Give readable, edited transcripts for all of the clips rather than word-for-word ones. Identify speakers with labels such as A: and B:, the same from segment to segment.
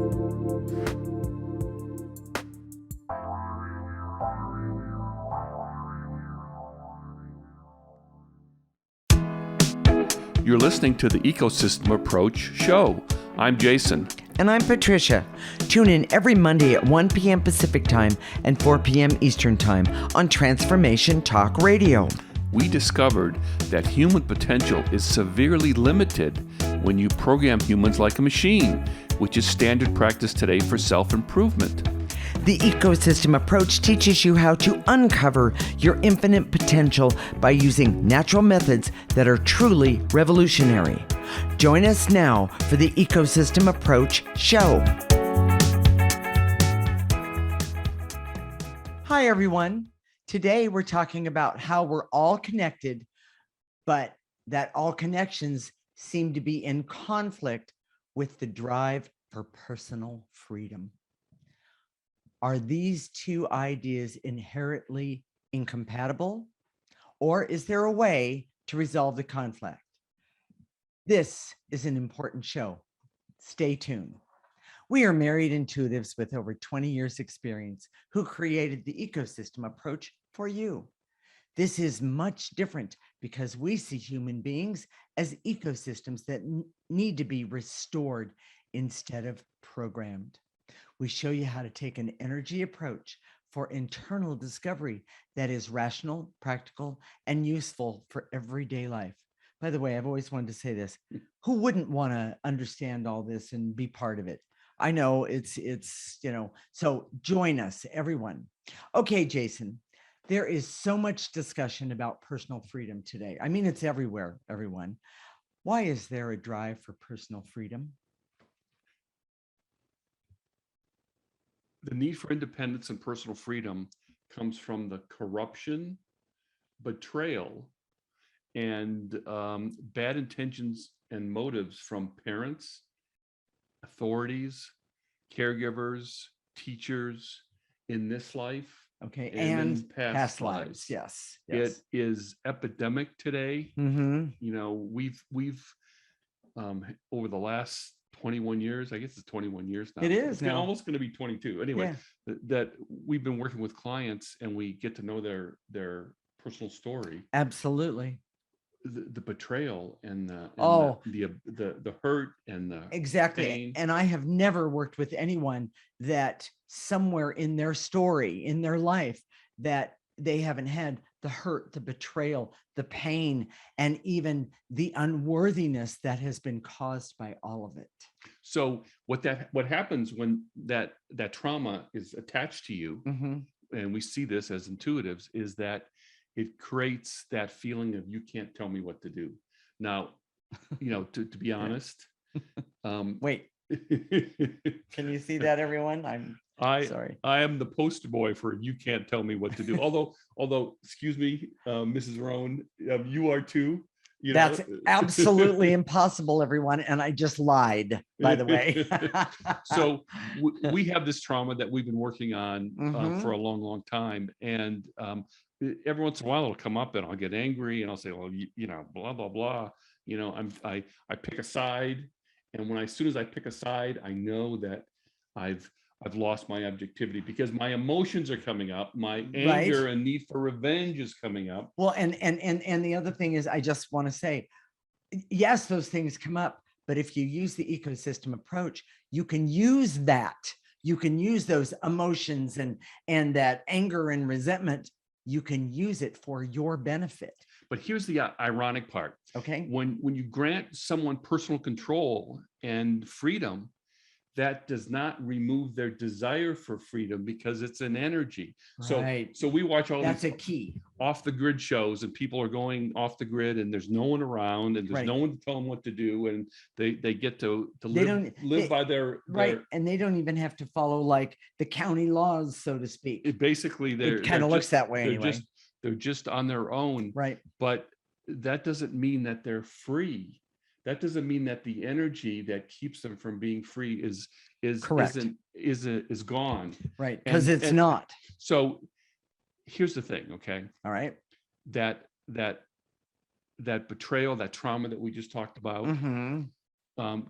A: You're listening to the Ecosystem Approach show. I'm Jason.
B: And I'm Patricia. Tune in every Monday at 1 p.m. Pacific Time and 4 p.m. Eastern Time on Transformation Talk Radio.
A: We discovered that human potential is severely limited when you program humans like a machine, which is standard practice today for self-improvement.
B: The Ecosystem Approach teaches you how to uncover your infinite potential by using natural methods that are truly revolutionary. Join us now for the Ecosystem Approach show. Hi, everyone. Today, we're talking about how we're all connected, but that all connections seem to be in conflict with the drive for personal freedom. Are these two ideas inherently incompatible, or is there a way to resolve the conflict? This is an important show. Stay tuned. We are married intuitives with over 20 years experience who created the Ecosystem Approach for you. This is much different because we see human beings as ecosystems that need to be restored instead of programmed. We show you how to take an energy approach for internal discovery that is rational, practical, and useful for everyday life. By the way, I've always wanted to say this. Who wouldn't want to understand all this and be part of it? I know it's so join us, everyone. Okay, Jason, there is so much discussion about personal freedom today. I mean, it's everywhere, everyone. Why is there a drive for personal freedom?
A: The need for independence and personal freedom comes from the corruption, betrayal, and bad intentions and motives from parents, authorities, caregivers, teachers in this life.
B: Okay, and
A: in
B: past lives. Yes.
A: It is epidemic today.
B: Mm-hmm.
A: You know, we've over the last 21 years, I guess it's 21 years now.
B: It is now.
A: Almost going to be 22. Anyway, that we've been working with clients and we get to know their personal story.
B: Absolutely.
A: The betrayal and the hurt and the
B: exactly
A: pain.
B: And I have never worked with anyone that somewhere in their story, in their life, that they haven't had the hurt, the betrayal, the pain, and even the unworthiness that has been caused by all of it.
A: So what happens when that trauma is attached to you,
B: mm-hmm.
A: and we see this as intuitives, is that it creates that feeling of you can't tell me what to do. Now, to be honest,
B: wait, can you see that, everyone? I'm sorry.
A: I am the poster boy for you can't tell me what to do. although, excuse me, Mrs. Rohn, you are too.
B: That's absolutely impossible, everyone. And I just lied, by the way.
A: So we have this trauma that we've been working on
B: mm-hmm.
A: for a long, long time. And every once in a while it'll come up and I'll get angry and I'll say, well, blah, blah, blah. I pick a side. And as soon as I pick a side, I know that I've lost my objectivity because my emotions are coming up. My anger and need for revenge is coming up.
B: Well, and the other thing is, I just want to say, yes, those things come up, but if you use the ecosystem approach, you can use that. You can use those emotions and that anger and resentment. You can use it for your benefit.
A: But here's the ironic part.
B: Okay.
A: When you grant someone personal control and freedom, that does not remove their desire for freedom because it's an energy.
B: Right.
A: So we watch all
B: That's
A: these
B: a key
A: off the grid shows and people are going off the grid and there's no one around and there's no one to tell them what to do. And they get to live by their
B: and they don't even have to follow like the county laws, so to speak.
A: It
B: kind of looks that way anyway.
A: They're just on their own.
B: Right.
A: But that doesn't mean that they're free. That doesn't mean that the energy that keeps them from being free is
B: correct.
A: Is gone.
B: Right. Because it's not.
A: So here's the thing, okay?
B: All right.
A: That betrayal, that trauma that we just talked about,
B: mm-hmm.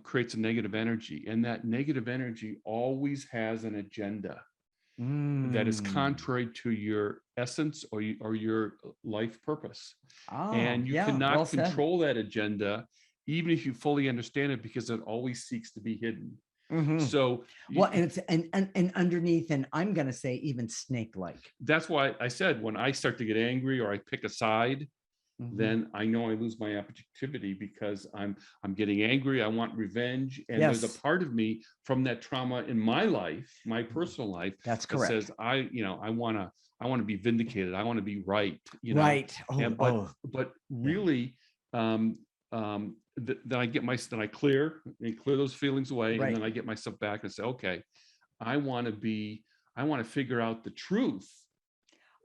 A: creates a negative energy, and that negative energy always has an agenda that is contrary to your essence or your life purpose.
B: Oh,
A: And you
B: yeah,
A: cannot
B: well said.
A: control that agenda, even if you fully understand it, because it always seeks to be hidden. So
B: Well, and it's and underneath, and I'm going to say even snake-like.
A: that's why I said, when I start to get angry or I pick a side, then I know I lose my objectivity, because I'm getting angry. I want revenge, and there's
B: Yes,
A: a part of me from that trauma in my life, my personal life,
B: that's
A: that
B: correct.
A: says I want to be vindicated. I want to be right.
B: Right.
A: And but really, then I get then I clear those feelings away, and then I get myself back and say, okay, I want to figure out the truth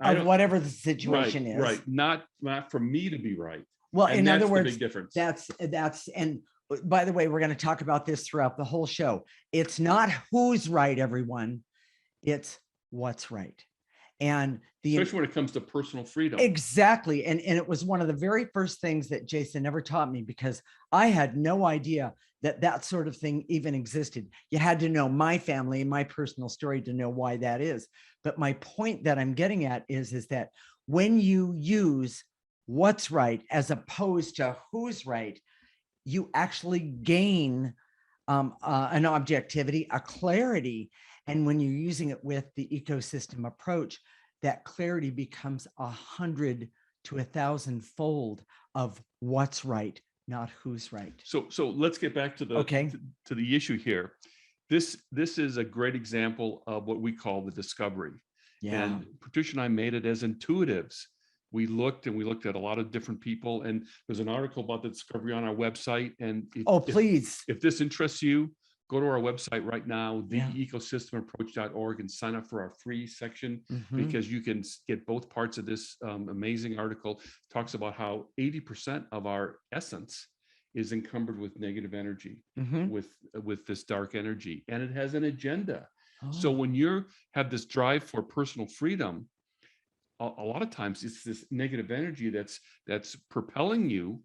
B: of whatever the situation is.
A: Right. Not for me to be right.
B: Well,
A: And
B: in
A: that's
B: other words,
A: the big difference.
B: that's, and by the way, we're going to talk about this throughout the whole show. It's not who's right, everyone. It's what's right. And
A: especially when it comes to personal freedom.
B: Exactly. And it was one of the very first things that Jason ever taught me, because I had no idea that sort of thing even existed. You had to know my family and my personal story to know why that is. But my point that I'm getting at is that when you use what's right as opposed to who's right, you actually gain an objectivity, a clarity. And when you're using it with the ecosystem approach, that clarity becomes 100 to 1,000-fold of what's right, not who's right.
A: So let's get back to the to the issue here. This is a great example of what we call the discovery. Yeah. And Patricia and I made it as intuitives. We looked at a lot of different people, and there's an article about the discovery on our website. And please, if this interests you, go to our website right now, theecosystemapproach.org, and sign up for our free section, because you can get both parts of this amazing article. It talks about how 80% of our essence is encumbered with negative energy, with this dark energy, and it has an agenda. So when you have this drive for personal freedom, a lot of times it's this negative energy that's propelling you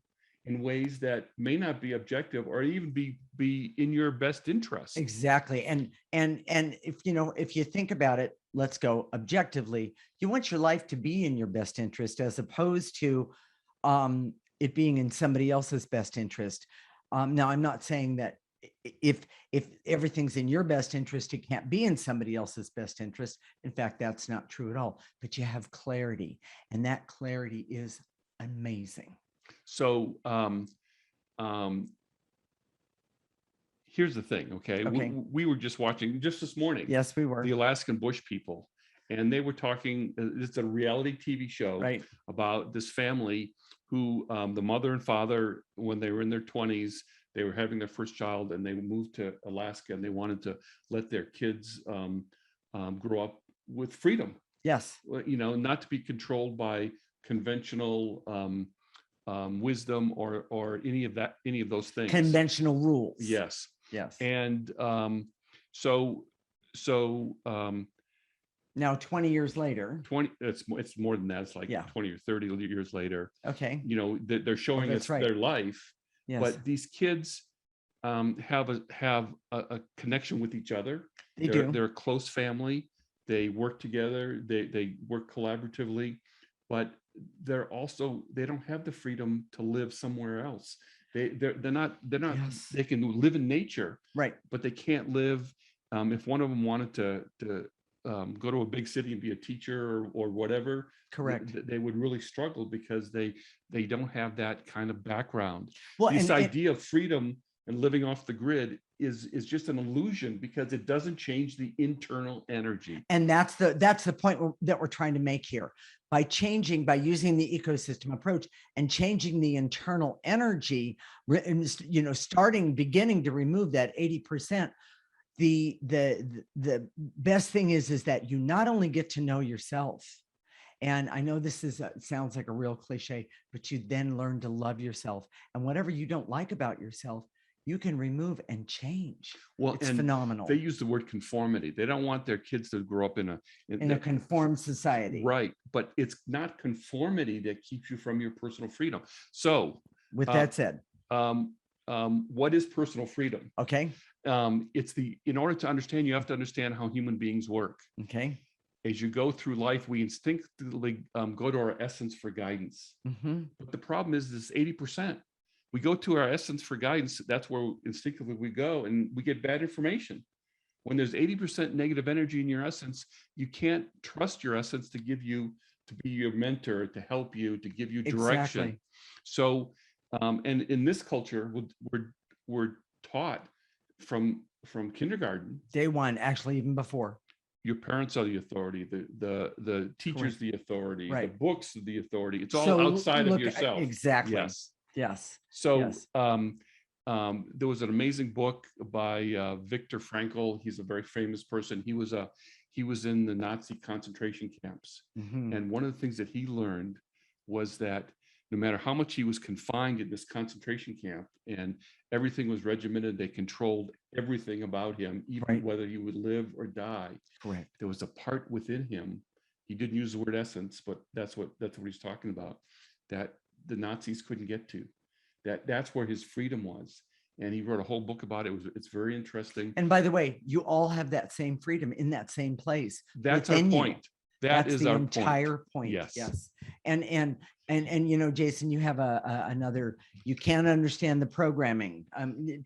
A: in ways that may not be objective or even be in your best interest. Exactly. And if you think about it, let's go objectively. You want your life to be in your best interest, as opposed to it being in somebody else's best interest. Now, I'm not saying that if everything's in your best interest, it can't be in somebody else's best interest. In fact, that's not true at all. But you have clarity, and that clarity is amazing. So here's the thing, okay? We were just watching just this morning. Yes, we were. The Alaskan Bush people, and they were talking, it's a reality TV show about this family who the mother and father, when they were in their 20s, they were having their first child, and they moved to Alaska, and they wanted to let their kids grow up with freedom. Yes. Not to be controlled by conventional wisdom or any of those things. Conventional rules. Yes. Yes. And now 20 years later, it's more than that. It's like 20 or 30 years later. Okay. They're showing us their life. Yes. But these kids have a connection with each other. They're a close family. They work together. They work collaboratively, but they don't have the freedom to live somewhere else. They're not. Yes. They can live in nature, right? But they can't live. If one of them wanted to go to a big city and be a teacher or whatever, correct, they would really struggle, because they don't have that kind of background. Well, this idea of freedom and living off the grid is just an illusion, because it doesn't change the internal energy. And that's the point that we're trying to make here. By using the ecosystem approach and changing the internal energy, beginning to remove that 80%. The best thing is that you not only get to know yourself, and I know this sounds like a real cliche, but you then learn to love yourself, and whatever you don't like about yourself, you can remove and change. Well, it's phenomenal. They use the word conformity. They don't want their kids to grow up in a conformed society. Right. But it's not conformity that keeps you from your personal freedom. So with that said, what is personal freedom?
B: Okay.
A: In order to understand, you have to understand how human beings work.
B: Okay.
A: As you go through life, we instinctively go to our essence for guidance. But the problem is this 80%. We go to our essence for guidance. That's where instinctively we go, and we get bad information. When there's 80% negative energy in your essence, you can't trust your essence to be your mentor, to help you, to give you direction.
B: Exactly.
A: So, and in this culture, we're taught from kindergarten.
B: Day one, actually, even before.
A: Your parents are the authority, the teachers,
B: Correct.
A: the authority,
B: Right.
A: the books, the authority. It's all
B: So
A: outside of
B: look,
A: yourself.
B: exactly.
A: Yes.
B: Yes.
A: So
B: Yes.
A: there was an amazing book by Viktor Frankl. He's a very famous person. He was in the Nazi concentration camps. And one of the things that he learned was that no matter how much he was confined in this concentration camp and everything was regimented, they controlled everything about him, even whether he would live or die.
B: Correct.
A: There was a part within him. He didn't use the word essence, but that's what he's talking about, that the Nazis couldn't get to. That's where his freedom was. And he wrote a whole book about it. It's very interesting.
B: And by the way, you all have that same freedom in that same place.
A: That's our point. That's
B: the
A: our
B: entire point.
A: Yes.
B: Yes. And Jason, you have another, you can't understand the programming.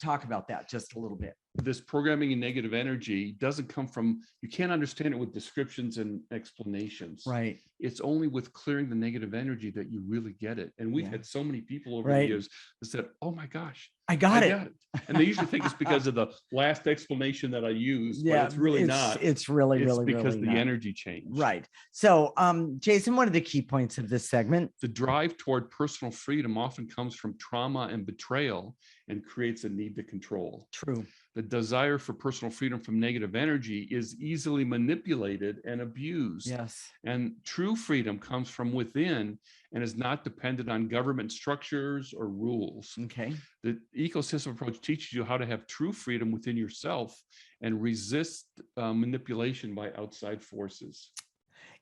B: Talk about that just a little bit.
A: This programming and negative energy doesn't come from, you can't understand it with descriptions and explanations.
B: Right.
A: It's only with clearing the negative energy that you really get it. And we've had so many people over the years that said, oh my gosh,
B: I got it.
A: And they usually think it's because of the last explanation that I used, but it's really not.
B: It's really
A: because
B: really
A: the
B: not.
A: energy changed.
B: Right. So, Jason, what are the key points of this segment?
A: The drive toward personal freedom often comes from trauma and betrayal and creates a need to control.
B: True.
A: The desire for personal freedom from negative energy is easily manipulated and abused.
B: Yes.
A: And true freedom comes from within and is not dependent on government structures or rules.
B: Okay.
A: The ecosystem approach teaches you how to have true freedom within yourself and resist manipulation by outside forces.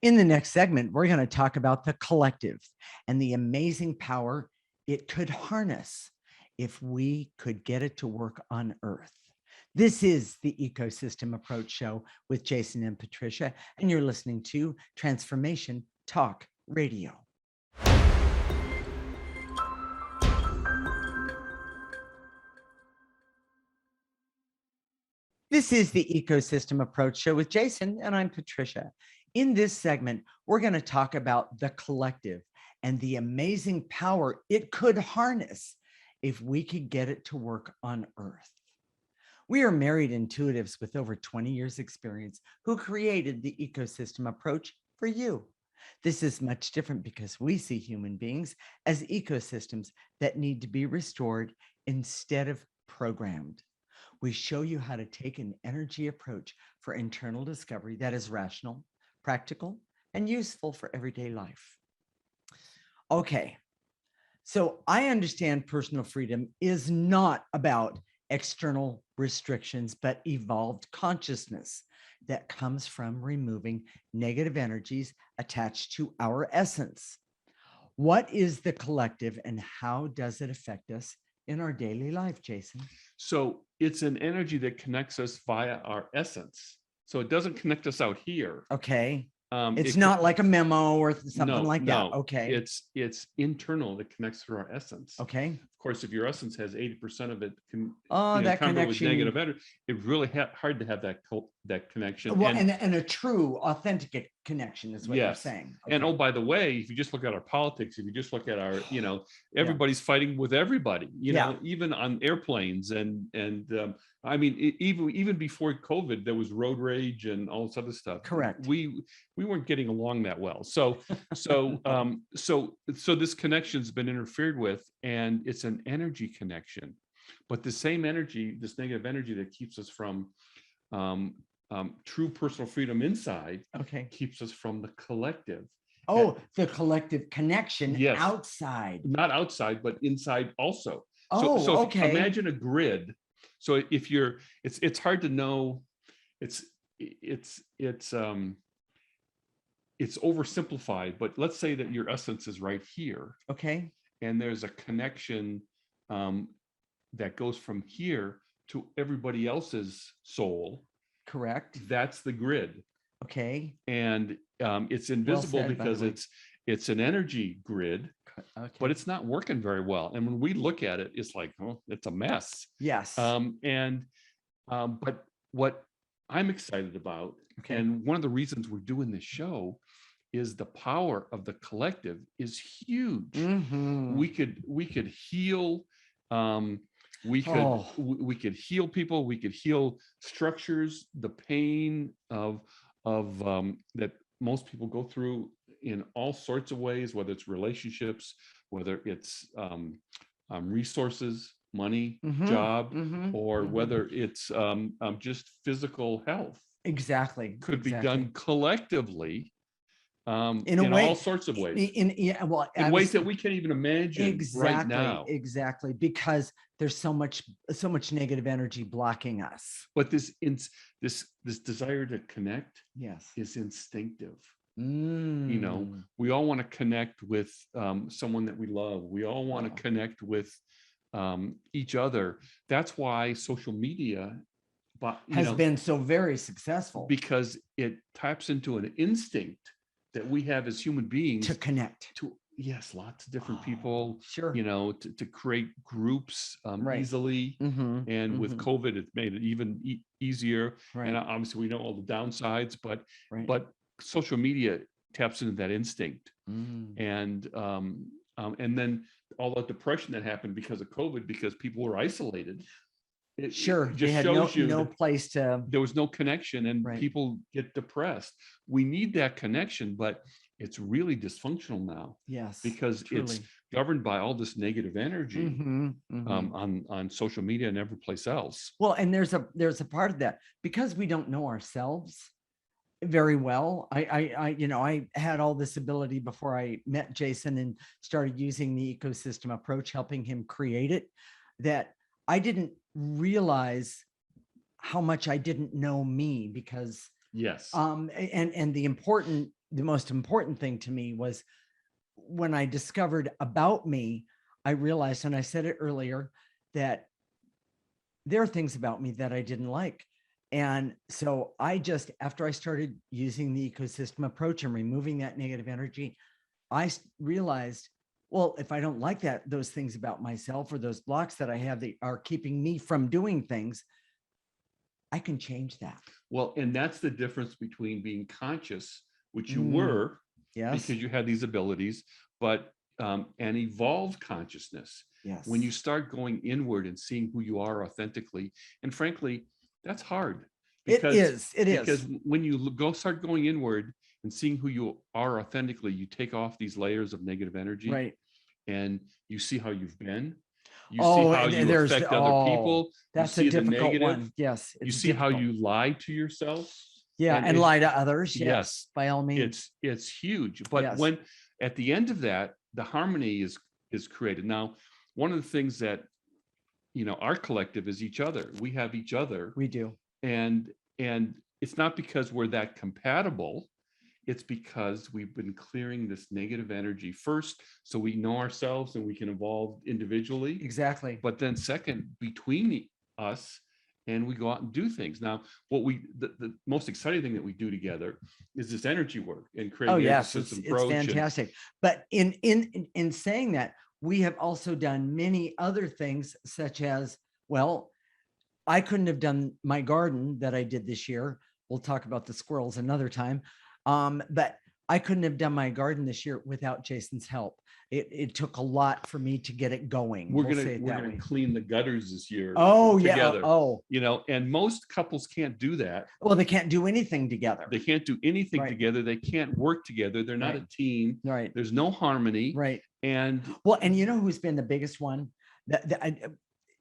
B: In the next segment, we're going to talk about the collective and the amazing power it could harness if we could get it to work on Earth. This is the Ecosystem Approach Show with Jason and Patricia, and you're listening to Transformation Talk Radio. This is the Ecosystem Approach Show with Jason, and I'm Patricia. In this segment, we're going to talk about the collective and the amazing power it could harness if we could get it to work on Earth. We are married intuitives with over 20 years experience who created the ecosystem approach for you. This is much different because we see human beings as ecosystems that need to be restored instead of programmed. We show you how to take an energy approach for internal discovery that is rational, practical, and useful for everyday life. Okay, so I understand personal freedom is not about external restrictions, but evolved consciousness that comes from removing negative energies attached to our essence. What is the collective and how does it affect us in our daily life, Jason?
A: So it's an energy that connects us via our essence. So it doesn't connect us out here.
B: Okay. It's not like a memo or something like that. Okay.
A: It's internal that connects through our essence.
B: Okay.
A: Of course, if your essence has 80% of it
B: that connection
A: with negative energy, it's really hard to have that connection.
B: Well, and a true, authentic connection is what you're saying. Okay.
A: And oh, by the way, if you just look at our politics, if you just look at our, everybody's fighting with everybody, even on airplanes and I mean, even before COVID, there was road rage and all this other stuff.
B: Correct.
A: We weren't getting along that well. So this connection's been interfered with, and it's an energy connection. But the same energy, this negative energy that keeps us from true personal freedom inside, keeps us from the collective.
B: Oh, the collective connection outside. Not
A: outside, but inside also.
B: So
A: okay. Imagine a grid. So if you're, it's hard to know. It's oversimplified, but let's say that your essence is right here.
B: Okay.
A: And there's a connection that goes from here to everybody else's soul.
B: Correct.
A: That's the grid.
B: Okay.
A: And it's
B: Well
A: invisible
B: said, by the
A: because
B: way.
A: it's an energy grid,
B: Okay.
A: but it's not working very well. And when we look at it, it's like, oh, it's a mess.
B: Yes.
A: But what I'm excited about,
B: Okay.
A: and one of the reasons we're doing this show, is the power of the collective is huge.
B: Mhm.
A: We could heal. We could heal people. We could heal structures. The pain of that most people go through in all sorts of ways, whether it's relationships, whether it's resources, money, job, or whether it's just physical health.
B: Exactly.
A: Could be done collectively
B: in a way,
A: all sorts of ways.
B: In
A: ways that we can't even imagine right now.
B: Exactly, because there's so much negative energy blocking us.
A: But this desire to connect,
B: yes,
A: is instinctive. You know, we all want to connect with someone that we love. We all want to connect with each other. That's why social media
B: has been so very successful,
A: because it taps into an instinct that we have as human beings
B: to connect
A: to lots of different people,
B: sure,
A: you know, to create groups easily. And with COVID, it made it even easier. And obviously we know all the downsides, but social media taps into that instinct. And then all the depression that happened because of COVID, because people were isolated. It just
B: they had
A: shows
B: no place to.
A: There was no connection, and people get depressed. We need that connection, but it's really dysfunctional now.
B: Yes,
A: because it's governed by all this negative energy on social media and every place else.
B: Well, and there's a part of that because we don't know ourselves very well. I had all this ability before I met Jason and started using the ecosystem approach, helping him create it, that I didn't realize how much I didn't know me, because and the most important thing to me was when I discovered about me, I realized, and I said it earlier, that there are things about me that I didn't like. And so after I started using the ecosystem approach and removing that negative energy, I realized, well, if I don't like those things about myself, or those blocks that I have that are keeping me from doing things, I can change that.
A: Well, and that's the difference between being conscious, which you were, because you had these abilities, but an evolved consciousness.
B: Yes.
A: When you start going inward and seeing who you are authentically, and frankly, that's hard. Because when you start going inward and seeing who you are authentically, you take off these layers of negative energy, and you see how you've been. You see how you affect other people.
B: That's a difficult one. Yes.
A: You see how you lie to yourself.
B: And lie to others. Yes, by all means.
A: It's huge. But when at the end of that, the harmony is created. Now, one of the things that, our collective is each other. We have each other.
B: We do.
A: And it's not because we're that compatible. It's because we've been clearing this negative energy first, so we know ourselves and we can evolve individually.
B: Exactly.
A: But then second, between us, and we go out and do things. Now, the most exciting thing that we do together is this energy work and creating ecosystem approach.
B: It's fantastic. But in saying that, we have also done many other things, such as, well, I couldn't have done my garden that I did this year. We'll talk about the squirrels another time. But I couldn't have done my garden this year without Jason's help. It took a lot for me to get it going.
A: We're gonna clean the gutters this year.
B: Together.
A: And most couples can't do that.
B: Well, they can't do anything together.
A: They can't do anything together. They can't work together. They're not a team.
B: Right.
A: There's no harmony.
B: Right.
A: And
B: you know who's been the biggest one?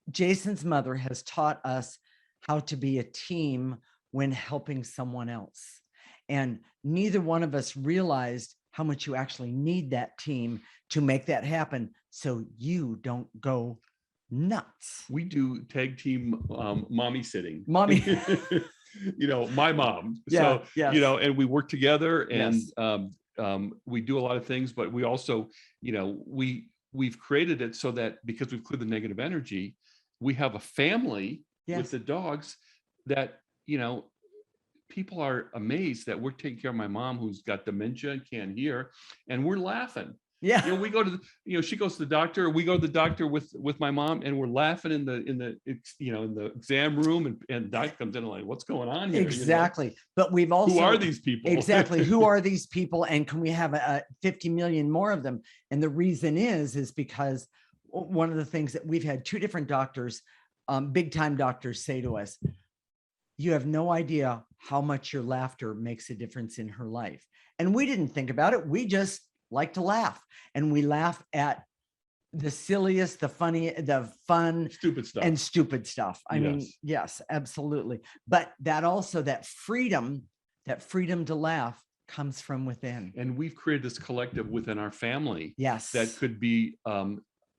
B: Jason's mother has taught us how to be a team when helping someone else. And neither one of us realized how much you actually need that team to make that happen, so you don't go nuts.
A: We do tag team mommy sitting.
B: Mommy.
A: My mom. And we work together, and we do a lot of things, but we also, we've created it so that because we've cleared the negative energy, we have a family with
B: Yes.
A: the dogs that, people are amazed that we're taking care of my mom who's got dementia and can't hear, and we're laughing.
B: Yeah.
A: We go to she goes to the doctor, we go to the doctor with my mom, and we're laughing in the exam room, and doc comes in and like, what's going on here?
B: Exactly. But we've also,
A: who are these people?
B: Exactly. Who are these people? And can we have 50 million more of them? And the reason is because one of the things that we've had 2 different doctors, big time doctors, say to us, you have no idea how much your laughter makes a difference in her life. And we didn't think about it. We just like to laugh, and we laugh at the silliest, the funny, the fun, stupid stuff. I mean, yes, absolutely. But that freedom to laugh comes from within.
A: And we've created this collective within our family.
B: Yes.
A: That could be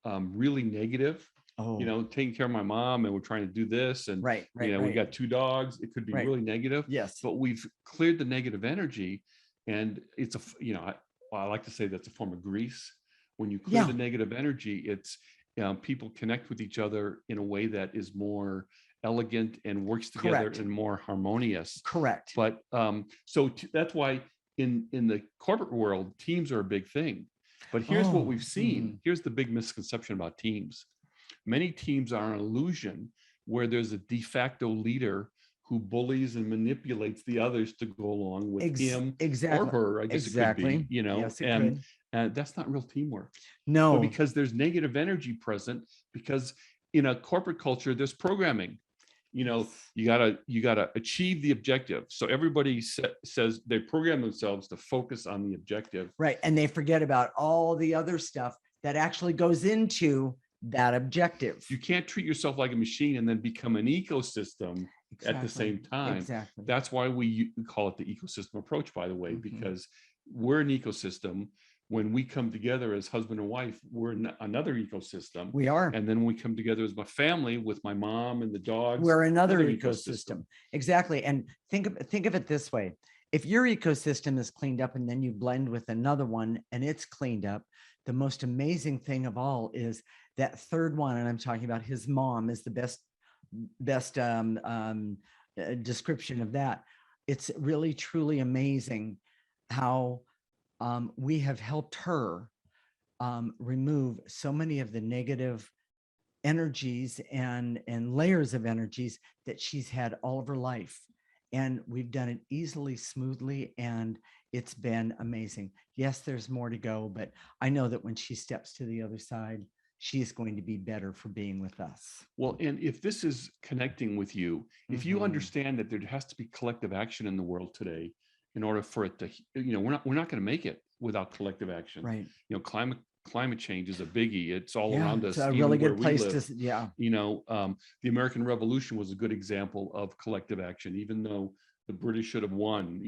A: really negative.
B: Oh.
A: Taking care of my mom, and we're trying to do this, and
B: right.
A: we got 2 dogs. It could be really negative.
B: Yes.
A: But we've cleared the negative energy, and it's I like to say that's a form of grease. When you clear the negative energy, it's people connect with each other in a way that is more elegant and works together and more harmonious.
B: Correct.
A: But that's why in the corporate world, teams are a big thing. But here's what we've seen. Here's the big misconception about teams. Many teams are an illusion where there's a de facto leader who bullies and manipulates the others to go along with him or her, I guess it could be,
B: Yes,
A: and that's not real teamwork.
B: No.
A: But because there's negative energy present, because in a corporate culture, there's programming. You gotta achieve the objective. So everybody says they program themselves to focus on the objective.
B: Right. And they forget about all the other stuff that actually goes into that objective.
A: You can't treat yourself like a machine and then become an ecosystem at the same time.
B: Exactly.
A: That's why we call it the ecosystem approach, by the way, because we're an ecosystem. When we come together as husband and wife, we're another ecosystem.
B: We are.
A: And then when we come together as my family with my mom and the dogs,
B: we're another ecosystem. Exactly. And think of it this way. If your ecosystem is cleaned up and then you blend with another one and it's cleaned up, the most amazing thing of all is that third one, and I'm talking about his mom, is the best description of that. It's really, truly amazing how we have helped her remove so many of the negative energies and layers of energies that she's had all of her life. And we've done it easily, smoothly, and it's been amazing. Yes, there's more to go, but I know that when she steps to the other side, she is going to be better for being with us.
A: Well, and if this is connecting with you, if you understand that there has to be collective action in the world today, in order for it to, we're not going to make it without collective action.
B: Right.
A: Climate change is a biggie. It's all around us.
B: It's a really good place to,
A: the American Revolution was a good example of collective action, even though the British should have won.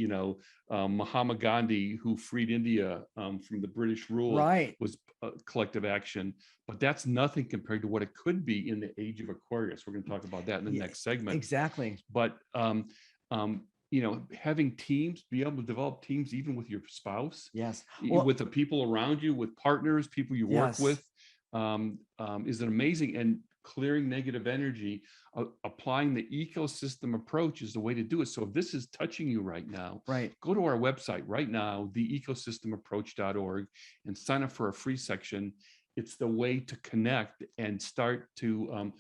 A: Mahatma Gandhi, who freed India from the British rule, was collective action. But that's nothing compared to what it could be in the Age of Aquarius. We're going to talk about that in the next segment.
B: Exactly.
A: But having teams, be able to develop teams even with your spouse, with the people around you, with partners, people you work with, is an amazing. And clearing negative energy, applying the ecosystem approach is the way to do it. So if this is touching you right now, go to our website right now, theecosystemapproach.org, and sign up for a free section. It's the way to connect and start to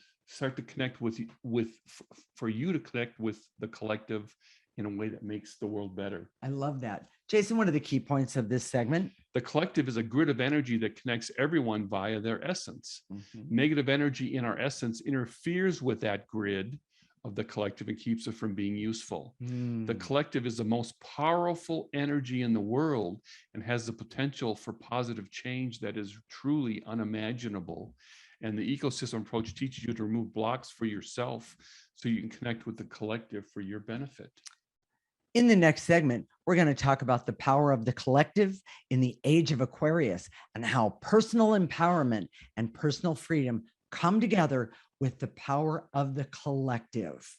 A: connect for you to connect with the collective in a way that makes the world better.
B: I love that. Jason, what are the key points of this segment?
A: The collective is a grid of energy that connects everyone via their essence. Negative energy in our essence interferes with that grid of the collective and keeps it from being useful. The collective is the most powerful energy in the world and has the potential for positive change that is truly unimaginable. And the ecosystem approach teaches you to remove blocks for yourself so you can connect with the collective for your benefit.
B: In the next segment, we're going to talk about the power of the collective in the Age of Aquarius and how personal empowerment and personal freedom come together with the power of the collective.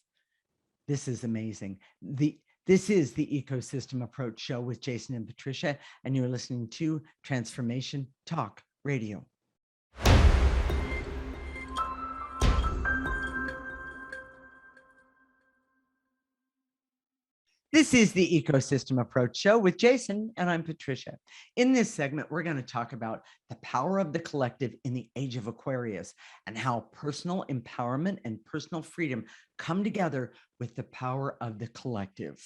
B: This is amazing. This is the Ecosystem Approach Show with Jason and Patricia, and you're listening to Transformation Talk Radio. This is the Ecosystem Approach Show with Jason, and I'm Patricia. In this segment, we're going to talk about the power of the collective in the Age of Aquarius and how personal empowerment and personal freedom come together with the power of the collective.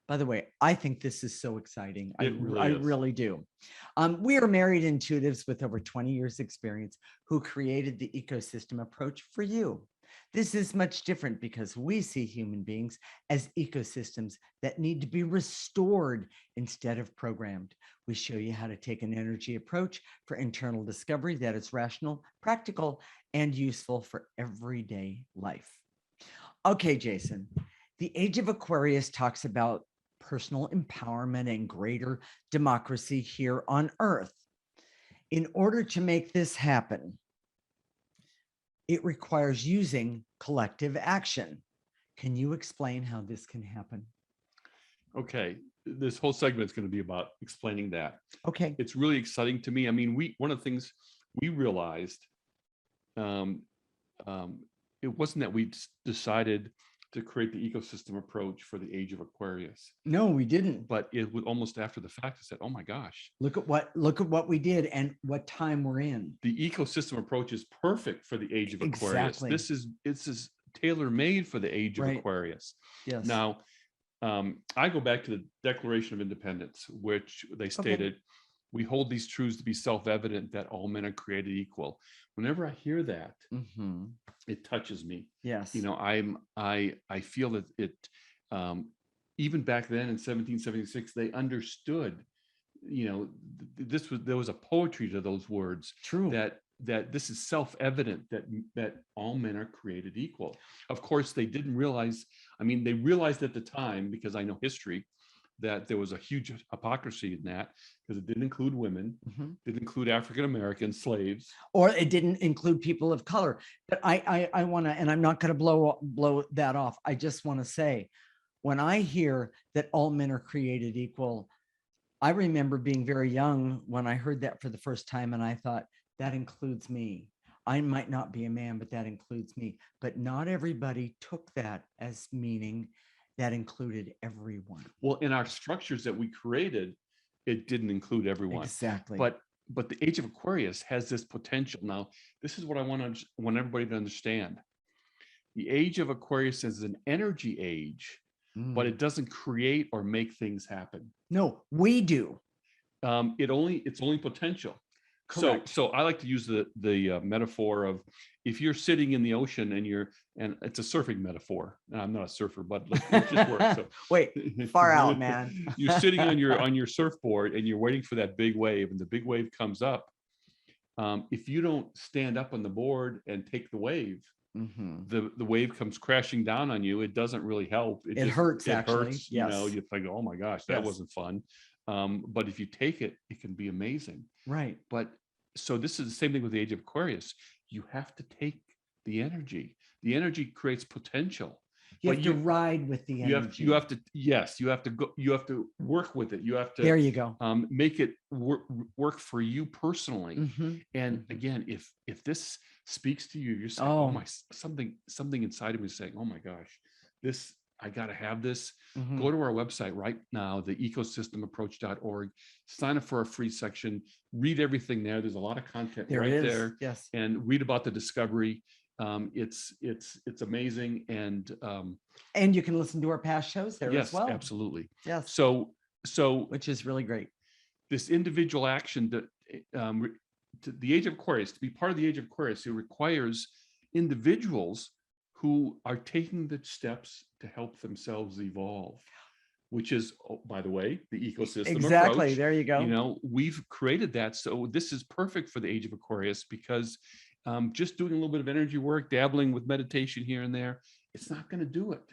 B: By the way, I think this is so exciting. I really do. We are married intuitives with over 20 years experience who created the Ecosystem Approach for you. This is much different because we see human beings as ecosystems that need to be restored instead of programmed. We show you how to take an energy approach for internal discovery that is rational, practical, and useful for everyday life. Okay, Jason, the Age of Aquarius talks about personal empowerment and greater democracy here on Earth. In order to make this happen, it requires using collective action. Can you explain how this can happen?
A: Okay, this whole segment is going to be about explaining that.
B: Okay.
A: It's really exciting to me. I mean, one of the things we realized, it wasn't that we decided to create the ecosystem approach for the Age of Aquarius.
B: No, we didn't.
A: But it was almost after the fact. I said, "Oh my gosh,
B: look at what we did and what time we're in."
A: The ecosystem approach is perfect for the Age of Aquarius.
B: Exactly.
A: This is tailor-made for the Age of Aquarius.
B: Yes.
A: Now, I go back to the Declaration of Independence, which they stated, "We hold these truths to be self-evident that all men are created equal." Whenever I hear that, it touches me.
B: Yes.
A: You know, I feel that it, even back then in 1776, they understood, you know, there was a poetry to those words.
B: True.
A: That this is self-evident that all men are created equal. Of course, they didn't realize, I mean, they realized at the time, because I know history, that there was a huge hypocrisy in that, because it didn't include women, didn't include African-American slaves.
B: Or it didn't include people of color. But I want to, and I'm not going to blow that off. I just want to say, when I hear that all men are created equal, I remember being very young when I heard that for the first time, and I thought, that includes me. I might not be a man, but that includes me. But not everybody took that as meaning that included everyone.
A: Well, in our structures that we created, it didn't include everyone.
B: Exactly.
A: But the Age of Aquarius has this potential. Now, this is what I want everybody to understand. The Age of Aquarius is an energy age, but it doesn't create or make things happen.
B: No, we do.
A: It's only potential.
B: Correct.
A: So I like to use the metaphor of, if you're sitting in the ocean and it's a surfing metaphor. Now, I'm not a surfer, but let's just work. So
B: wait, far out, man.
A: You're sitting on your surfboard and you're waiting for that big wave, and the big wave comes up. If you don't stand up on the board and take the wave, the wave comes crashing down on you. It doesn't really help. It
B: hurts. Actually,
A: hurts.
B: Yes.
A: You know, you think, oh my gosh, that wasn't fun. But if you take it, it can be amazing.
B: Right.
A: But so this is the same thing with the Age of Aquarius. You have to take the energy. The energy creates potential.
B: You have to ride with the energy.
A: You have to go. You have to work with it. You have to.
B: There you go.
A: Make it work for you personally. And again, if this speaks to you, you're saying, "Oh my," something inside of me is saying, "Oh my gosh, this." I got to have this. Go to our website right now, the ecosystemapproach.org, sign up for our free section, read everything there. There's a lot of content there.
B: Yes.
A: And read about the discovery. It's amazing. And
B: you can listen to our past shows there as well.
A: Absolutely.
B: Yes.
A: So
B: which is really great.
A: This individual action to the Age of Aquarius, to be part of the Age of Aquarius, it requires individuals who are taking the steps to help themselves evolve, which is, by the way, the ecosystem approach.
B: There you go.
A: You know, we've created that. So this is perfect for the Age of Aquarius, because just doing a little bit of energy work, dabbling with meditation here and there, it's not going to do it.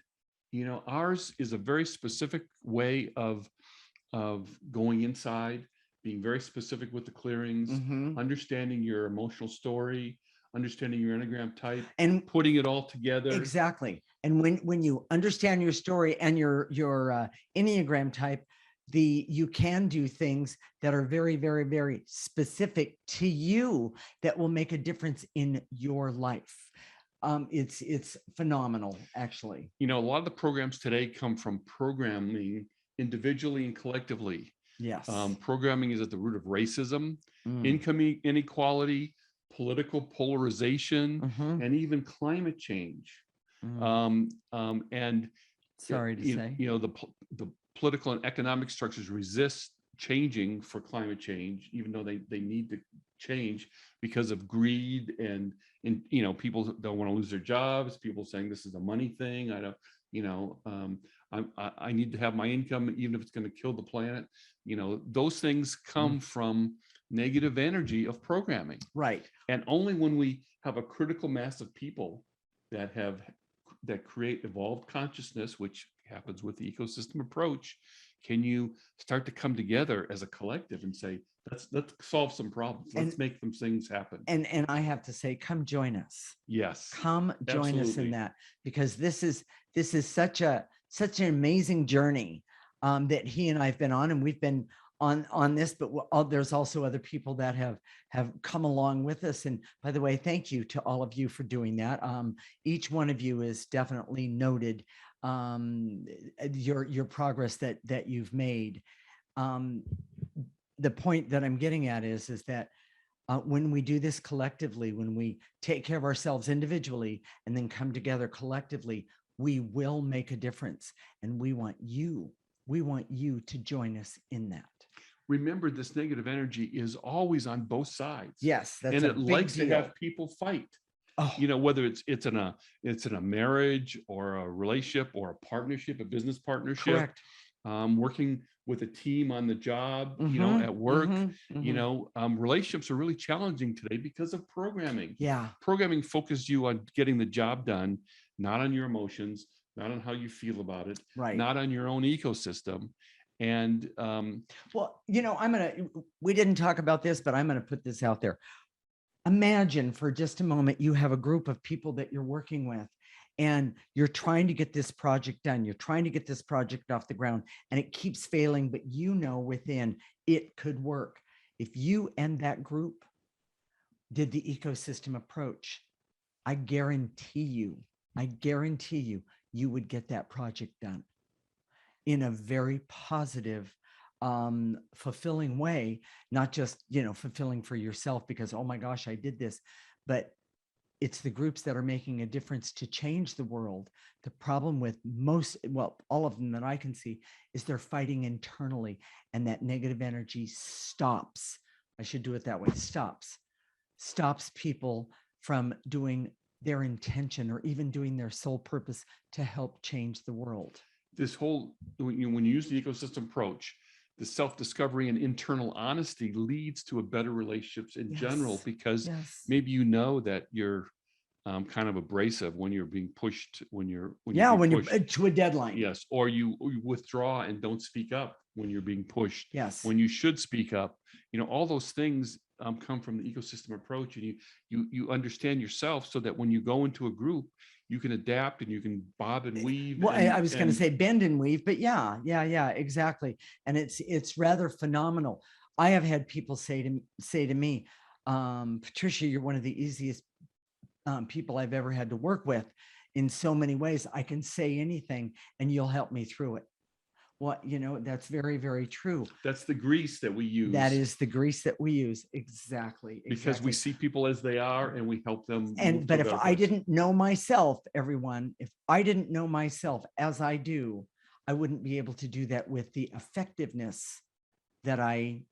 A: You know, ours is a very specific way of going inside, being very specific with the clearings, understanding your emotional story, understanding your Enneagram type, and putting it all together.
B: Exactly. And when you understand your story and your Enneagram type, you can do things that are very, very, very specific to you that will make a difference in your life. It's phenomenal, actually.
A: You know, a lot of the programs today come from programming individually and collectively.
B: Yes.
A: Programming is at the root of racism,
B: Mm.
A: income inequality, political polarization,
B: Mhm.
A: and even climate change.
B: Mm.
A: And
B: Sorry to say.
A: you know, the political and economic structures resist changing for climate change, even though they need to change because of greed and you know, people don't want to lose their jobs. People saying this is a money thing. I don't, you know, I need to have my income, even if it's going to kill the planet. You know, those things come from negative energy of programming.
B: Right.
A: And only when we have a critical mass of people that create evolved consciousness, which happens with the ecosystem approach, can you start to come together as a collective and say, let's solve some problems. Let's make some things happen.
B: And I have to say, come join us.
A: Yes.
B: Come join us in
A: Absolutely.
B: that, because this is such an amazing journey that he and I've been on, and we've been on this, but there's also other people that have come along with us. And by the way, thank you to all of you for doing that. Each one of you is definitely noted, your progress that you've made. The point that I'm getting at is that when we do this collectively, when we take care of ourselves individually and then come together collectively, we will make a difference. And we want you to join us in that.
A: Remember, this negative energy is always on both sides.
B: Yes, that's
A: and
B: a
A: it
B: big
A: likes
B: deal.
A: to have people fight.
B: Oh.
A: You know, whether it's in a marriage or a relationship or a partnership, a business partnership.
B: Correct.
A: Working with a team on the job, you know, at work, you know, relationships are really challenging today because of programming.
B: Yeah.
A: Programming focuses you on getting the job done, not on your emotions, not on how you feel about it,
B: Right.
A: not on your own ecosystem. And
B: well, you know, we didn't talk about this, but I'm going to put this out there. Imagine for just a moment, you have a group of people that you're working with, and you're trying to get this project done. You're trying to get this project off the ground, and it keeps failing, but you know within it could work. If you and that group did the ecosystem approach, I guarantee you, you would get that project done in a very positive, fulfilling way, not just, you know, fulfilling for yourself because, oh my gosh, I did this, but it's the groups that are making a difference to change the world. The problem with all of them that I can see is they're fighting internally, and that negative energy stops. I should do it that way. Stops people from doing their intention or even doing their sole purpose to help change the world.
A: This whole, when you use the ecosystem approach, the self-discovery and internal honesty leads to a better relationships in general, because maybe you know that you're kind of abrasive when you're being pushed, when you're
B: to a deadline.
A: Yes. Or you withdraw and don't speak up when you're being pushed.
B: Yes.
A: When you should speak up. You know, all those things come from the ecosystem approach, and you understand yourself so that when you go into a group, you can adapt and you can bob and weave.
B: Well, I was going to say bend and weave, but yeah, exactly. And it's rather phenomenal. I have had people say to me, Patricia, you're one of the easiest people I've ever had to work with in so many ways. I can say anything and you'll help me through it. Well, you know, that's very, very true.
A: That's the grease that we use.
B: That is the grease that we use. Exactly.
A: Because we see people as they are and we help them.
B: But if I didn't know myself, everyone, if I didn't know myself as I do, I wouldn't be able to do that with the effectiveness that I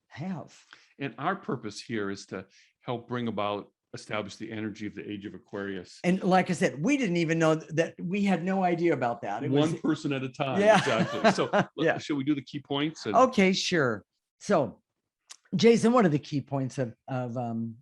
B: have.
A: And our purpose here is to help bring about, establish the energy of the Age of Aquarius.
B: And like I said, we didn't even know that. We had no idea about that. It
A: One person at a time.
B: Yeah.
A: Exactly. So should we do the key points?
B: Okay, sure. So Jason, what are the key points of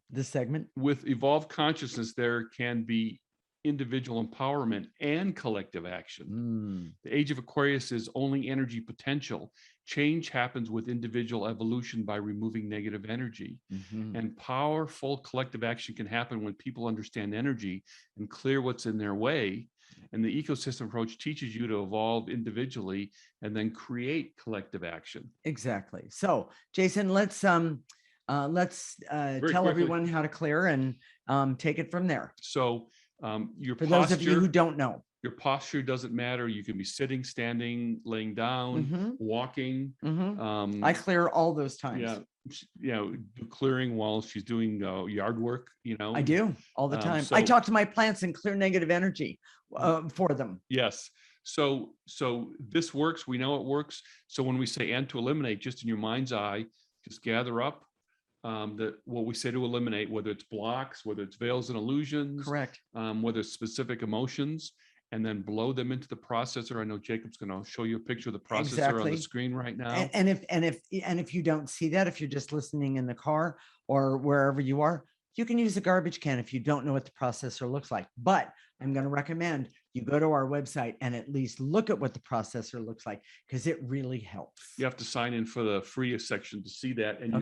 B: this segment?
A: With evolved consciousness, there can be individual empowerment and collective action. The Age of Aquarius is only energy potential. Change happens with individual evolution by removing negative energy. And powerful collective action can happen when people understand energy and clear what's in their way. And the ecosystem approach teaches you to evolve individually and then create collective action.
B: Exactly. So, Jason, let's tell everyone how to clear and take it from there.
A: So Your
B: For those of you who
A: posture,
B: don't know.
A: your posture doesn't matter. You can be sitting, standing, laying down,
B: Mhm,
A: walking.
B: mhm. I clear all those times.
A: Yeah, do clearing while she's doing yard work.
B: I do all the time. I
A: So
B: talk to my plants and clear negative energy for them.
A: yes. So this works. We know it works. So when we say and to eliminate, just in your mind's eye, just gather up what we say to eliminate, whether it's blocks, whether it's veils and illusions,
B: Correct.
A: whether it's specific emotions, and then blow them into the processor. I know Jacob's going to show you a picture of the processor on the screen right now.
B: And if you don't see that, if you're just listening in the car or wherever you are, you can use a garbage can if you don't know what the processor looks like. But I'm going to recommend you go to our website and at least look at what the processor looks like, because it really helps.
A: You have to sign in for the free section to see that, and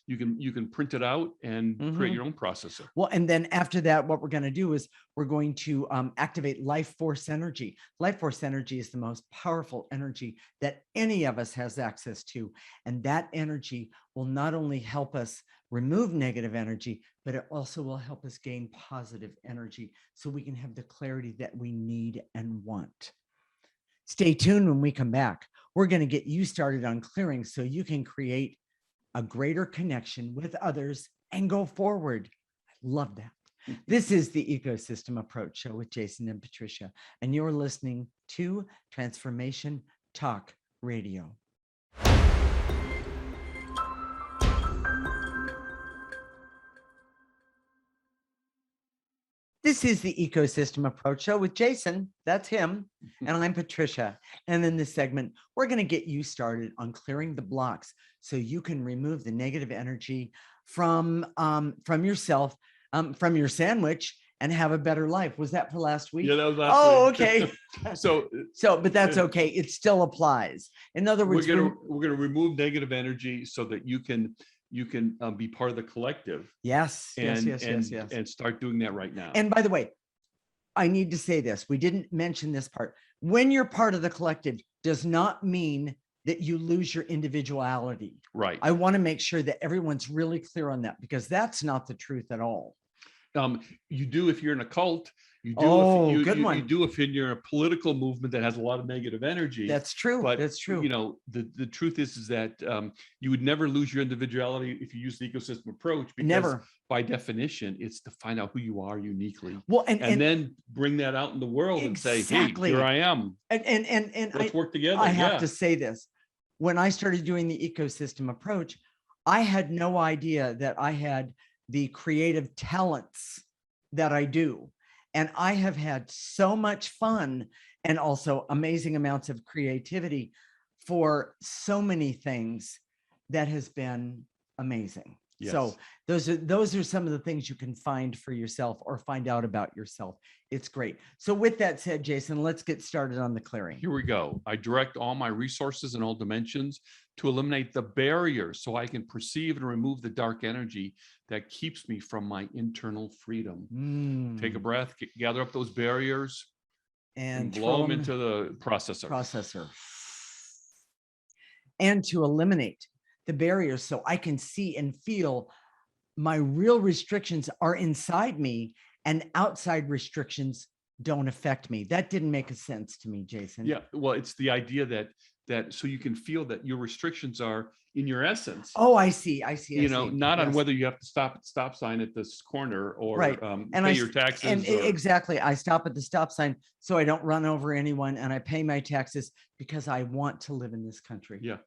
A: you can print it out and create your own processor.
B: Well, and then after that, what we're going to do is we're going to activate life force energy. Life force energy is the most powerful energy that any of us has access to, and that energy will not only help us remove negative energy, but it also will help us gain positive energy so we can have the clarity that we need and want. Stay tuned when we come back. We're going to get you started on clearing so you can create a greater connection with others and go forward. I love that. This is the Ecosystem Approach Show with Jason and Patricia, and you're listening to Transformation Talk Radio. This is the Ecosystem Approach Show with Jason, that's him, and I'm Patricia. And in this segment, we're going to get you started on clearing the blocks so you can remove the negative energy from yourself, from your sandwich, and have a better life. Was that for last week?
A: Yeah, that was last week.
B: Okay. But that's okay. It still applies. In other words,
A: we're gonna remove negative energy so that you can be part of the collective.
B: Yes.
A: And start doing that right now.
B: And by the way, I need to say this. We didn't mention this part. When you're part of the collective does not mean that you lose your individuality.
A: Right.
B: I want to make sure that everyone's really clear on that, because that's not the truth at all.
A: You do if you're in a cult. You do you do if you're in a political movement that has a lot of negative energy.
B: That's true.
A: But
B: that's true.
A: You know, the truth is that you would never lose your individuality if you use the ecosystem approach, because
B: never.
A: By definition, it's to find out who you are uniquely.
B: Well, and
A: then bring that out in the world and say, hey, here I am.
B: And
A: let's work together.
B: I have to say this. When I started doing the ecosystem approach, I had no idea that I had the creative talents that I do. And I have had so much fun and also amazing amounts of creativity for so many things that has been amazing. Yes. So those are some of the things you can find for yourself or find out about yourself. It's great. So with that said, Jason, let's get started on the clearing.
A: Here we go. I direct all my resources in all dimensions to eliminate the barriers so I can perceive and remove the dark energy that keeps me from my internal freedom. Take a breath, gather up those barriers and blow them into the processor.
B: And to eliminate the barriers so I can see and feel my real restrictions are inside me and outside restrictions don't affect me. That didn't make a sense to me, Jason.
A: Yeah, well, it's the idea that so you can feel that your restrictions are in your essence.
B: Oh, I see.
A: You know, not on whether you have to stop at the stop sign at this corner or pay your taxes.
B: And exactly, I stop at the stop sign so I don't run over anyone, and I pay my taxes because I want to live in this country.
A: Yeah.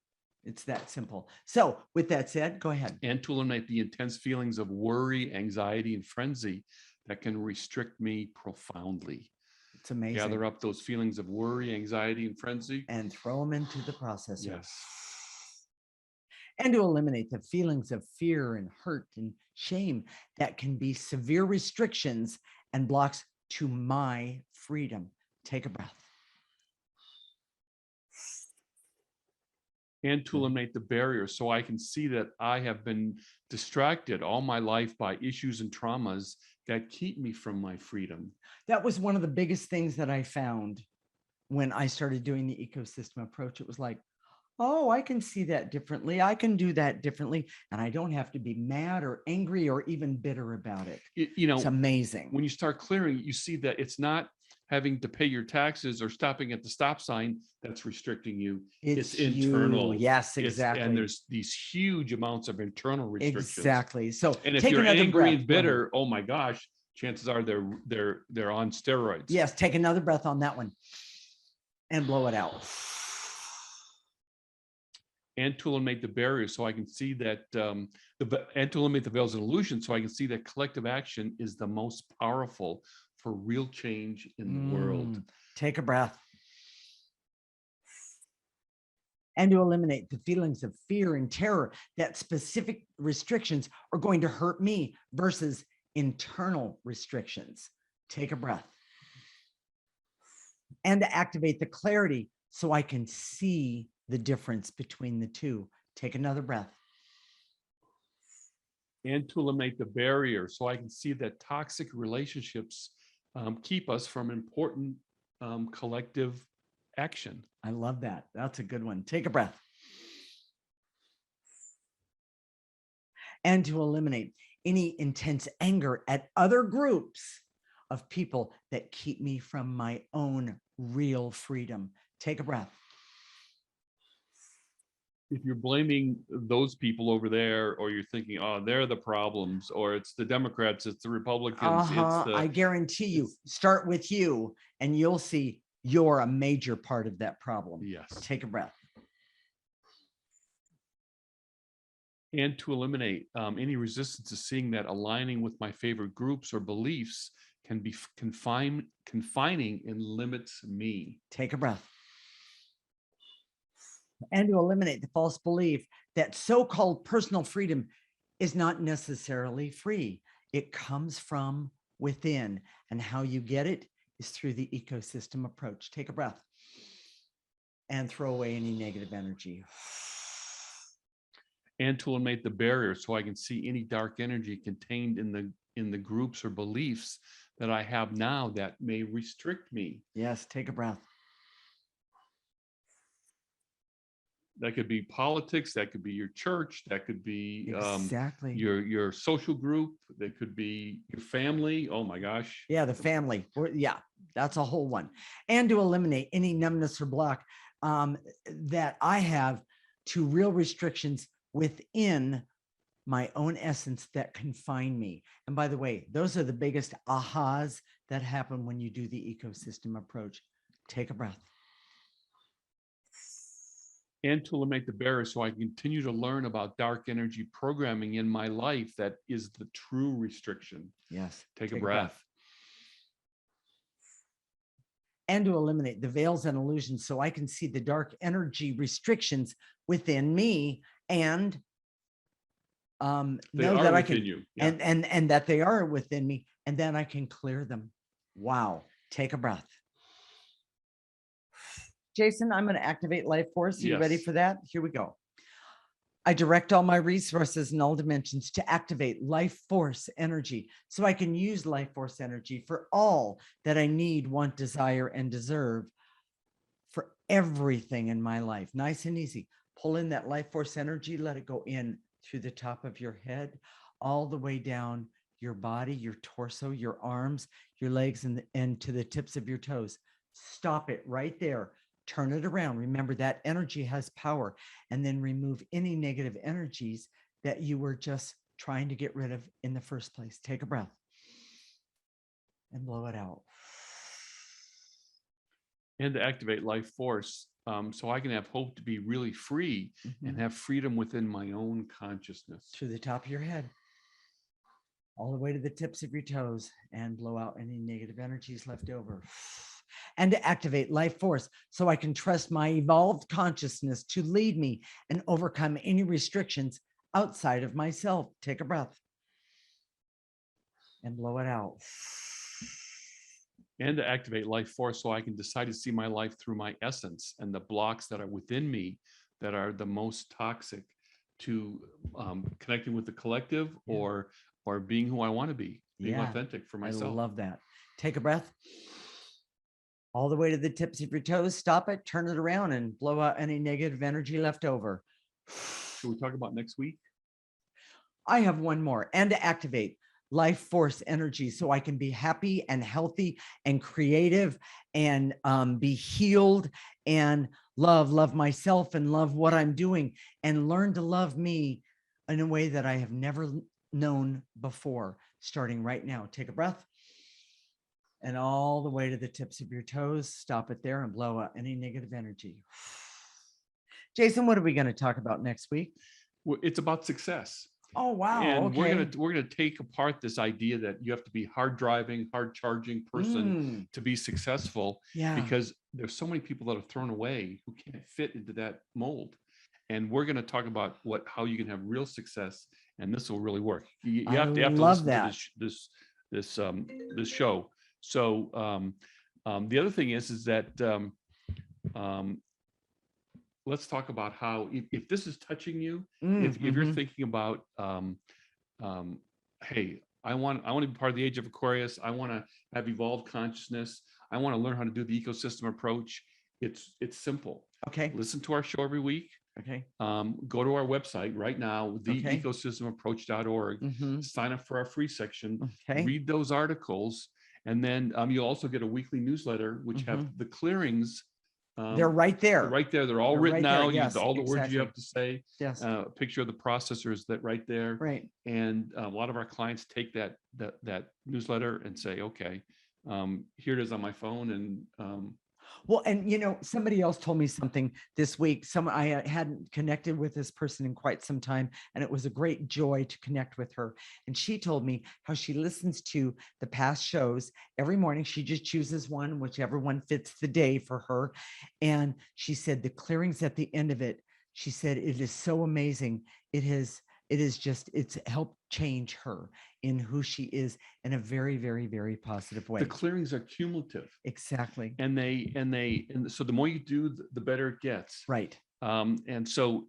B: It's that simple. So with that said, go ahead.
A: And to eliminate the intense feelings of worry, anxiety, and frenzy that can restrict me profoundly.
B: It's amazing.
A: Gather up those feelings of worry, anxiety, and frenzy.
B: And throw them into the processor.
A: Yes.
B: And to eliminate the feelings of fear and hurt and shame that can be severe restrictions and blocks to my freedom. Take a breath.
A: And to eliminate the barriers so I can see that I have been distracted all my life by issues and traumas that keep me from my freedom.
B: That was one of the biggest things that I found when I started doing the ecosystem approach. It was like, Oh, I can see that differently. I can do that differently. And I don't have to be mad or angry or even bitter about it.
A: You
B: It's
A: know,
B: amazing.
A: when you start clearing, you see that it's not having to pay your taxes or stopping at the stop sign that's restricting you. It's
B: It's you.
A: internal.
B: Yes,
A: And
B: exactly.
A: there's these huge amounts of internal restrictions.
B: Exactly. So
A: And if
B: take
A: you're
B: another
A: angry
B: breath.
A: and
B: Go ahead.
A: bitter, oh my gosh, chances are they're on steroids.
B: Yes, take another breath on that one and blow it out.
A: And to eliminate the barriers, so I can see that and to eliminate the veils and illusions, so I can see that collective action is the most powerful for real change in the world.
B: Take a breath. And to eliminate the feelings of fear and terror that specific restrictions are going to hurt me versus internal restrictions. Take a breath. And to activate the clarity so I can see the difference between the two. Take another breath.
A: And to eliminate the barrier, so I can see that toxic relationships keep us from important collective action.
B: I love that. That's a good one. Take a breath. And to eliminate any intense anger at other groups of people that keep me from my own real freedom. Take a breath.
A: If you're blaming those people over there, or you're thinking, oh, they're the problems, or it's the Democrats, it's the Republicans,
B: I guarantee you, start with you and you'll see you're a major part of that problem.
A: Yes.
B: Take a breath.
A: And to eliminate any resistance to seeing that aligning with my favorite groups or beliefs can be confining and limits me.
B: Take a breath. And to eliminate the false belief that so-called personal freedom is not necessarily free. It comes from within, and how you get it is through the ecosystem approach. Take a breath and throw away any negative energy.
A: And to eliminate the barrier, so I can see any dark energy contained in the groups or beliefs that I have now that may restrict me.
B: Yes, take a breath.
A: That could be politics, that could be your church, that could be
B: exactly
A: your social group, that could be your family. Oh my gosh.
B: Yeah, the family. Yeah, that's a whole one. And to eliminate any numbness or block that I have to real restrictions within my own essence that confine me. And by the way, those are the biggest ahas that happen when you do the ecosystem approach. Take a breath.
A: And to eliminate the barrier, so I continue to learn about dark energy programming in my life that is the true restriction.
B: Yes.
A: Take a breath.
B: And to eliminate the veils and illusions so I can see the dark energy restrictions within me and know that I can,
A: you.
B: Yeah. and that they are within me, and then I can clear them. Wow. Take a breath. Jason, I'm going to activate life force. Are you ready for that? Here we go. I direct all my resources in all dimensions to activate life force energy so I can use life force energy for all that I need, want, desire, and deserve for everything in my life. Nice and easy. Pull in that life force energy, let it go in through the top of your head, all the way down your body, your torso, your arms, your legs, and to the tips of your toes. Stop it right there. Turn it around. Remember that energy has power, and then remove any negative energies that you were just trying to get rid of in the first place. Take a breath and blow it out.
A: And to activate life force, so I can have hope to be really free and have freedom within my own consciousness.
B: Through the top of your head, all the way to the tips of your toes, and blow out any negative energies left over. And to activate life force so I can trust my evolved consciousness to lead me and overcome any restrictions outside of myself. Take a breath and blow it out.
A: And to activate life force so I can decide to see my life through my essence and the blocks that are within me that are the most toxic to connecting with the collective or being who I want to be, being authentic for myself.
B: I love that. Take a breath all the way to the tips of your toes. Stop it, turn it around, and blow out any negative energy left over.
A: Should we talk about next week?
B: I have one more. And to activate life force energy so I can be happy and healthy and creative and be healed and love myself and love what I'm doing and learn to love me in a way that I have never known before. Starting right now, take a breath and all the way to the tips of your toes. Stop it there and blow out any negative energy. Jason, what are we going to talk about next week?
A: Well, it's about success.
B: Oh, wow.
A: And
B: Okay.
A: we're gonna take apart this idea that you have to be hard driving, hard charging person to be successful.
B: Yeah.
A: Because there's so many people that are thrown away who can't fit into that mold. And we're going to talk about how you can have real success, and this will really work. You have to listen to this show. So the other thing is that let's talk about how if this is touching you, if you're thinking about hey, I want to be part of the Age of Aquarius. I want to have evolved consciousness. I want to learn how to do the ecosystem approach. It's simple.
B: Okay.
A: Listen to our show every week.
B: Okay.
A: Go to our website right now, theecosystemapproach.org. Sign up for our free section.
B: Okay.
A: Read those articles, and then you'll also get a weekly newsletter, which have the clearings.
B: They're right there.
A: They're right there. They're all written out.
B: Yes,
A: all the words you have to say.
B: Yes.
A: A picture of the processors that right there.
B: Right.
A: And a lot of our clients take that newsletter and say, okay, here it is on my phone. And
B: well, and somebody else told me something this week. I hadn't connected with this person in quite some time, and it was a great joy to connect with her. And she told me how she listens to the past shows every morning. She just chooses one, whichever one fits the day for her. And she said the clearings at the end of it, she said, it is so amazing. It's helped change her in who she is in a very, very, very positive way.
A: The clearings are cumulative.
B: Exactly.
A: And so the more you do, the better it gets.
B: Right.
A: And so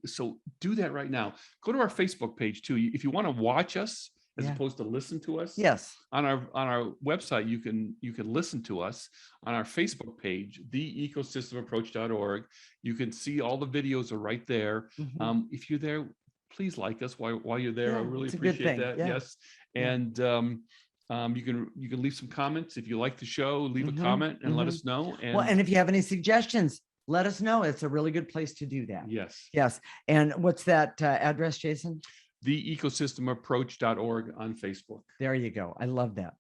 A: do that right now. Go to our Facebook page too. If you want to watch us as opposed to listen to us.
B: Yes.
A: On our website, you can listen to us. On our Facebook page, theecosystemapproach.org. You can see all the videos are right there. If you're there, please like us while you're there. I really appreciate that. Yeah. Yes. And you can leave some comments. If you like the show, leave a comment and let us know.
B: And if you have any suggestions, let us know. It's a really good place to do that.
A: Yes.
B: Yes. And what's that address, Jason?
A: theecosystemapproach.org on Facebook.
B: There you go. I love that.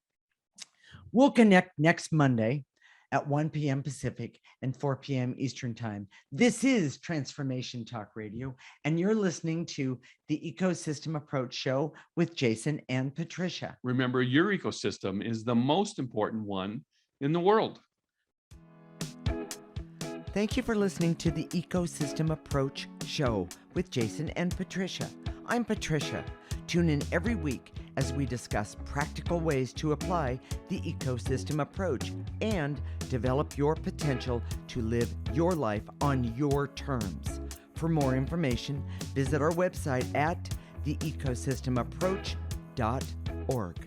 B: We'll connect next Monday at 1 p.m. Pacific and 4 p.m. Eastern Time. This is Transformation Talk Radio, and you're listening to the Ecosystem Approach Show with Jason and Patricia.
A: Remember, your ecosystem is the most important one in the world.
B: Thank you for listening to the Ecosystem Approach Show with Jason and Patricia. I'm Patricia. Tune in every week as we discuss practical ways to apply the ecosystem approach and develop your potential to live your life on your terms. For more information, visit our website at theecosystemapproach.org.